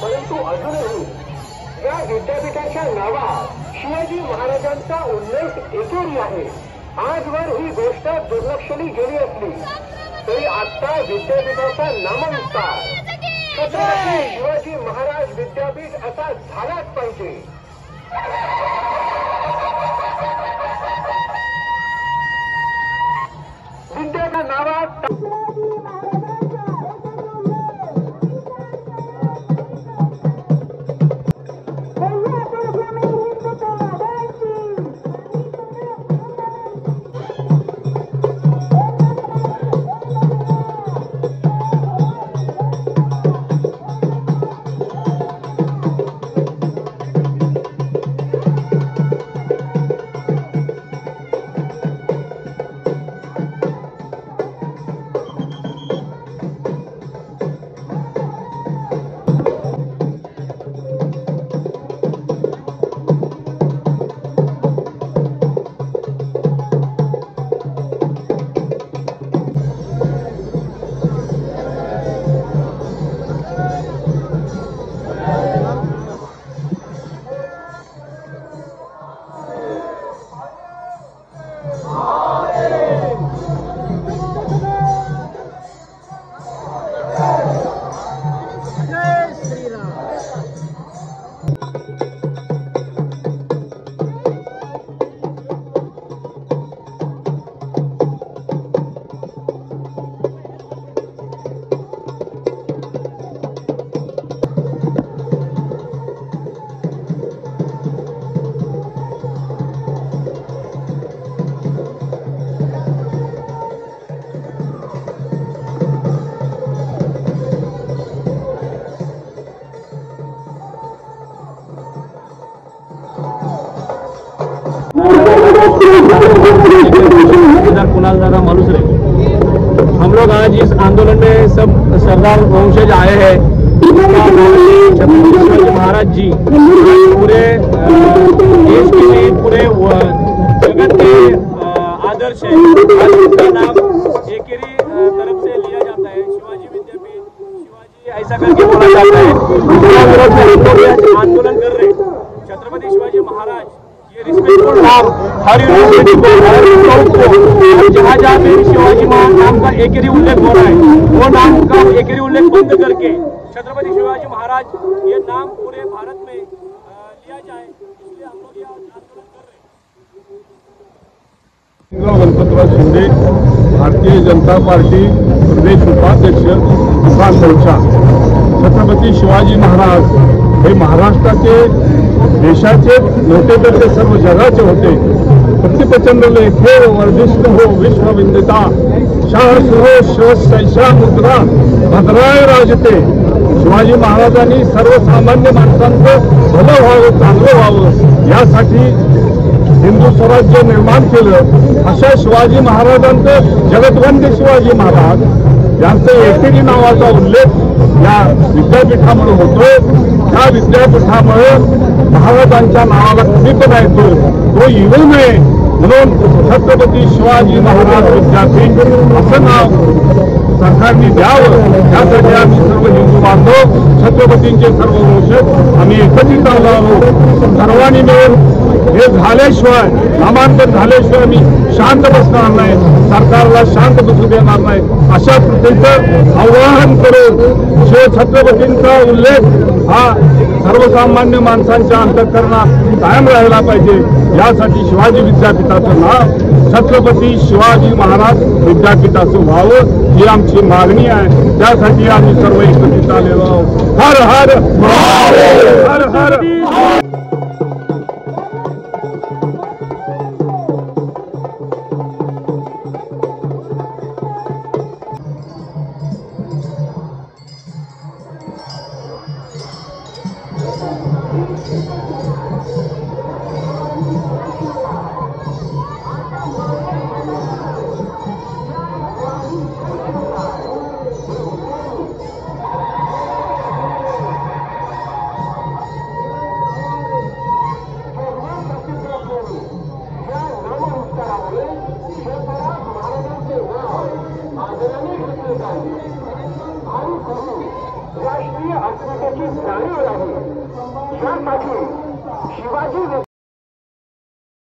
परंतु अजूनही या विद्यापीठाच्या नावात शिवाजी महाराजांचा उल्लेख एकेरी आहे। आजवर ही गोष्ट दुर्लक्षली गेली असली तरी आता विद्यापीठाचा नामविस्तार छत्रपती शिवाजी महाराज विद्यापीठ असा झालाच पाहिजे। विद्याच्या नावात कुणाल मालूसरे, हम लोग आज इस आंदोलन में सब सरदार वंशज आए हैं। छत्रपति शिवाजी महाराज जी पूरे देश के लिए, पूरे जगत के आदर्श है। आज उनका नाम एकेरी तरफ से लिया जाता है, शिवाजी विद्यापीठ, शिवाजी ऐसा करके बोला जाता है। आंदोलन कर रहे छत्रपति शिवाजी महाराज रिस्पेक्टफुल नाम हर यूनिवर्सिटी को, हर स्कूल को, जहाँ जहाँ मेरी शिवाजी महाराज नाम का एकेरी उल्लेख हो रहा है वो नाम का एकेरी उल्लेख बंद करके छत्रपति शिवाजी महाराज ये नाम पूरे भारत में लिया जाए, इसलिए हम लोग ये आंदोलन कर रहे हैं। गणपतराव शिंदे, भारतीय जनता पार्टी प्रदेश उपाध्यक्ष, किसान मोर्चा। छत्रपती शिवाजी महाराज हे महाराष्ट्राचे, देशाचे मोठे तर सर्व जगाचे होते। प्रतिप्रचंड लेखे वर्धिष्ठ हो विश्वविंदिता, शाह शैशा मुद्रा भद्राय राजते। शिवाजी महाराजांनी सर्वसामान्य माणसांचं भलं व्हावं, चांगलं व्हावं यासाठी हिंदू स्वराज्य निर्माण केलं। अशा शिवाजी महाराजांचं जगद्वंद्य शिवाजी महाराज यांचं एकेरी नावाचा उल्लेख या विद्यापीठामुळे होतो। त्या विद्यापीठामुळे महाराजांच्या नावाला कमीपणा येतो, तो येऊ नये म्हणून छत्रपती शिवाजी महाराज विद्यापीठ असं नाव सरकारने द्यावं, यासाठी आम्ही सर्व हिंदू बांधव, छत्रपतींचे सर्व वंशज आम्ही एकत्रित आलो आहोत। सर्वांनी मिळून हे झाल्याशिवाय, नामांकन झाल्याशिवाय मी शांत बसणार नाही, सरकारला शांत बसू देणार नाही, अशा पद्धतीचं आवाहन करून शिवछत्रपतींचा उल्लेख हा सर्वसामान्य माणसांच्या अंतःकरणात कायम राहिला पाहिजे, यासाठी शिवाजी विद्यापीठाचं नाव छत्रपती शिवाजी महाराज विद्यापीठाचं व्हावं ही आमची मागणी आहे. त्यासाठी आम्ही सर्व एकत्रित आलेलो आहोत. हर हर महादेव, हर हर. राष्ट्रीय अस्मितेची जाणीव राहील, यासाठी शिवाजी